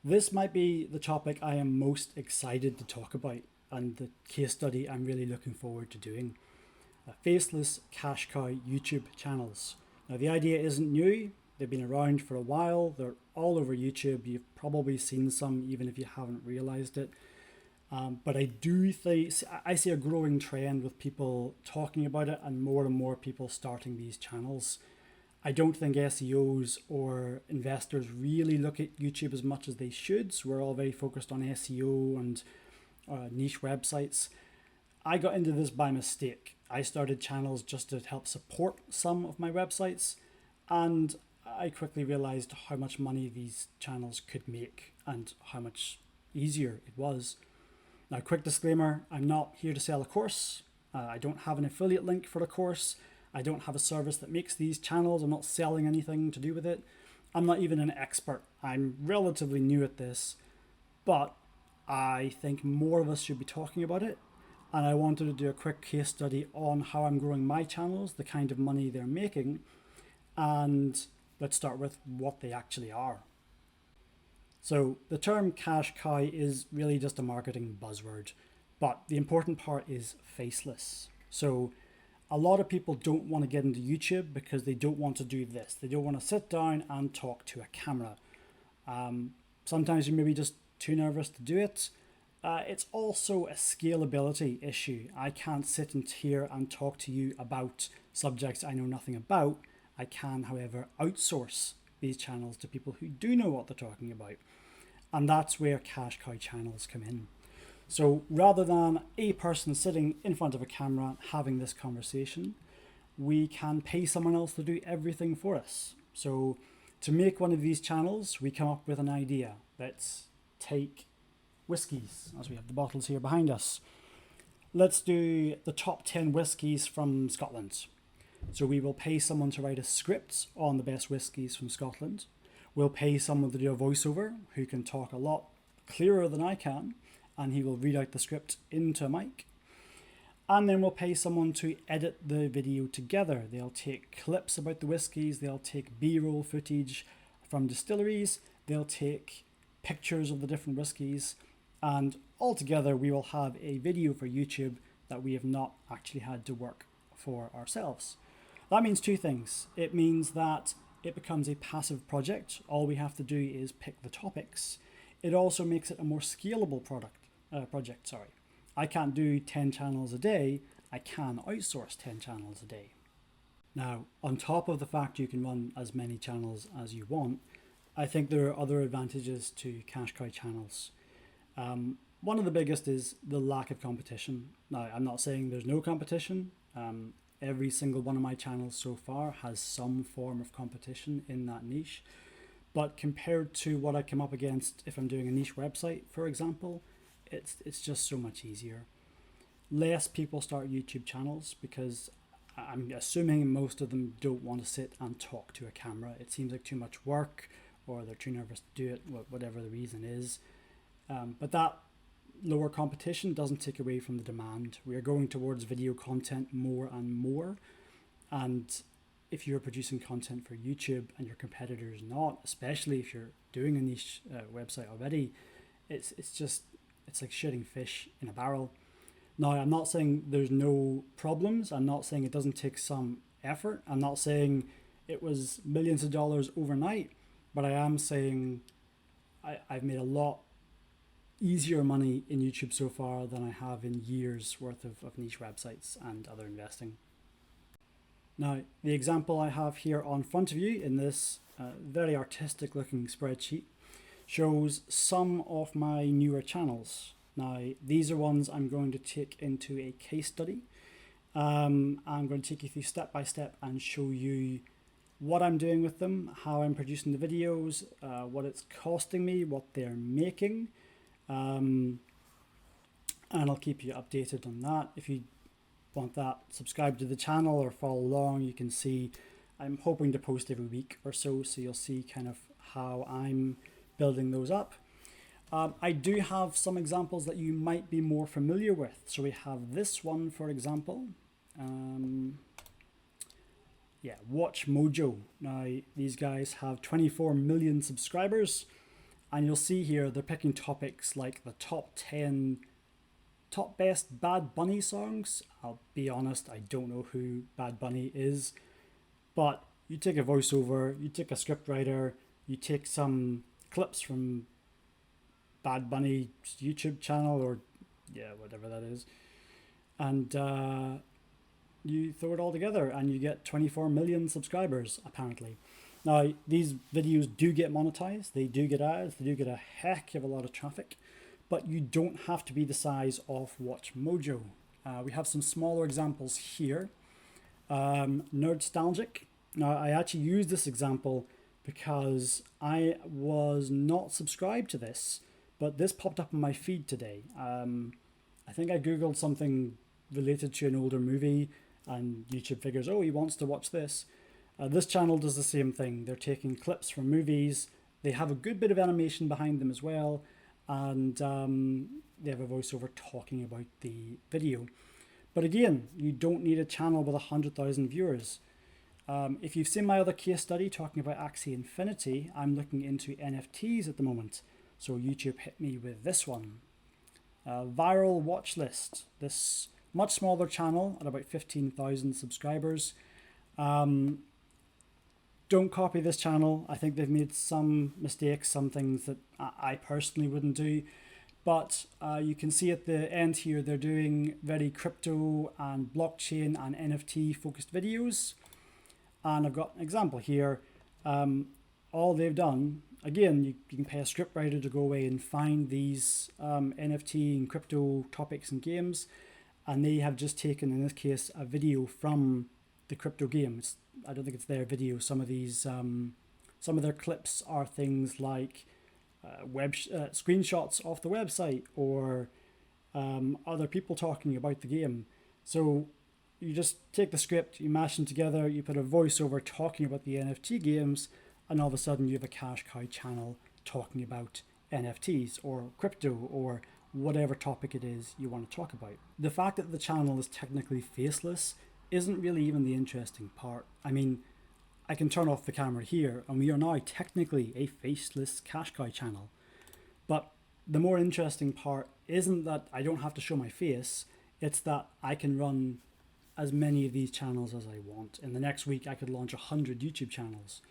This might be the topic I am most excited to talk about and the case study I'm really looking forward to doing. Faceless cash cow YouTube channels. Now, the idea isn't new. They've been around for a while. They're all over YouTube. You've probably seen some, even if you haven't realized it. But I do think I see a growing trend with people talking about it and more people starting these channels. I don't think SEOs or investors really look at YouTube as much as they should. So we're all very focused on SEO and niche websites. I got into this by mistake. I started channels just to help support some of my websites, and I quickly realized how much money these channels could make and how much easier it was. Now, quick disclaimer, I'm not here to sell a course. I don't have an affiliate link for a course. I don't have a service that makes these channels. I'm not selling anything to do with it. I'm not even an expert. I'm relatively new at this, but I think more of us should be talking about it. And I wanted to do a quick case study on how I'm growing my channels, the kind of money they're making, and let's start with what they actually are. So the term cash cow is really just a marketing buzzword, but the important part is faceless. So a lot of people don't want to get into YouTube because they don't want to do this. They don't want to sit down and talk to a camera. Sometimes you're maybe just too nervous to do it. It's also a scalability issue. I can't sit in here and talk to you about subjects I know nothing about. I can, however, outsource these channels to people who do know what they're talking about. And that's where cash cow channels come in. So rather than a person sitting in front of a camera having this conversation, we can pay someone else to do everything for us. So to make one of these channels, we come up with an idea. Let's take whiskies, as we have the bottles here behind us. Let's do the top 10 whiskies from Scotland. So we will pay someone to write a script on the best whiskies from Scotland. We'll pay someone to do a voiceover who can talk a lot clearer than I can, and he will read out the script into a mic. And then we'll pay someone to edit the video together. They'll take clips about the whiskies, they'll take B-roll footage from distilleries, they'll take pictures of the different whiskies, and altogether we will have a video for YouTube that we have not actually had to work for ourselves. That means two things. It means that it becomes a passive project. All we have to do is pick the topics. It also makes it a more scalable project. I can't do 10 channels a day. I can outsource 10 channels a day. Now, on top of the fact you can run as many channels as you want, I think there are other advantages to cash cow channels. One of the biggest is the lack of competition. Now, I'm not saying there's no competition. Every single one of my channels so far has some form of competition in that niche. But compared to what I come up against if I'm doing a niche website, for example, it's just so much easier. Less people start YouTube channels because I'm assuming most of them don't want to sit and talk to a camera. It seems like too much work, or they're too nervous to do it, whatever the reason is. But that lower competition doesn't take away from the demand. We are going towards video content more and more. And if you're producing content for YouTube and your competitors not, especially if you're doing a niche website already, it's like shooting fish in a barrel. Now, I'm not saying there's no problems. I'm not saying it doesn't take some effort. I'm not saying it was millions of dollars overnight, but I am saying I've made a lot easier money in YouTube so far than I have in years worth of niche websites and other investing. Now, the example I have here on front of you in this very artistic looking spreadsheet shows some of my newer channels. Now, these are ones I'm going to take into a case study. I'm going to take you through step by step and show you what I'm doing with them, how I'm producing the videos, what it's costing me, what they're making. And I'll keep you updated on that. If you want that, subscribe to the channel or follow along. You can see I'm hoping to post every week or so you'll see kind of how I'm building those up. I do have some examples that you might be more familiar with. So we have this one, for example. Watch Mojo. Now, these guys have 24 million subscribers. And you'll see here they're picking topics like the top 10 top best Bad Bunny songs. I'll be honest, I don't know who Bad Bunny is, but you take a voiceover, you take a scriptwriter, you take some clips from Bad Bunny's YouTube channel, or yeah, whatever that is, and you throw it all together and you get 24 million subscribers apparently. Now these videos do get monetized, they do get ads, they do get a heck of a lot of traffic, but you don't have to be the size of WatchMojo. We have some smaller examples here. Nerdstalgic. Now I actually use this example because I was not subscribed to this, but this popped up in my feed today. I think I googled something related to an older movie and YouTube figures, oh, he wants to watch this. This channel does the same thing. They're taking clips from movies. They have a good bit of animation behind them as well, and they have a voiceover talking about the video. But again, you don't need a channel with 100,000 viewers. If you've seen my other case study talking about Axie Infinity, I'm looking into NFTs at the moment. So YouTube hit me with this one. Viral Watch List. This much smaller channel at about 15,000 subscribers. Don't copy this channel. I think they've made some mistakes, some things that I personally wouldn't do. But you can see at the end here, they're doing very crypto and blockchain and NFT focused videos. And I've got an example here. All they've done, again, you can pay a scriptwriter to go away and find these NFT and crypto topics and games. And they have just taken, in this case, a video from the crypto games. I don't think it's their video. Some of these, some of their clips are things like screenshots off the website, or other people talking about the game. So you just take the script, you mash them together, you put a voiceover talking about the NFT games, and all of a sudden you have a cash cow channel talking about NFTs or crypto or whatever topic it is you want to talk about. The fact that the channel is technically faceless isn't really even the interesting part. I mean, I can turn off the camera here and we are now technically a faceless cash cow channel. But the more interesting part isn't that I don't have to show my face, it's that I can run as many of these channels as I want. In the next week I could launch 100 YouTube channels.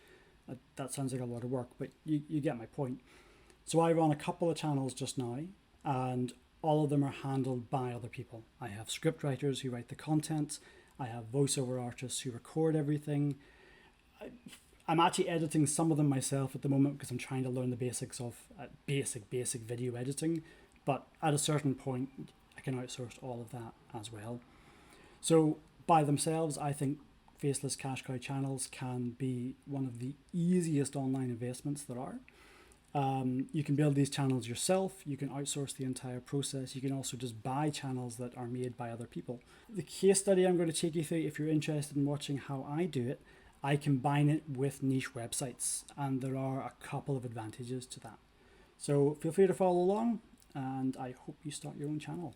That sounds like a lot of work, but you get my point. So I run a couple of channels just now, and all of them are handled by other people. I have script writers who write the content. I have voiceover artists who record everything. I'm actually editing some of them myself at the moment because I'm trying to learn the basics of basic video editing. But at a certain point, I can outsource all of that as well. So by themselves, I think faceless cash cow channels can be one of the easiest online investments there are. You can build these channels yourself. You can outsource the entire process. You can also just buy channels that are made by other people. The case study I'm going to take you through, if you're interested in watching how I do it, I combine it with niche websites, and there are a couple of advantages to that. So feel free to follow along, and I hope you start your own channel.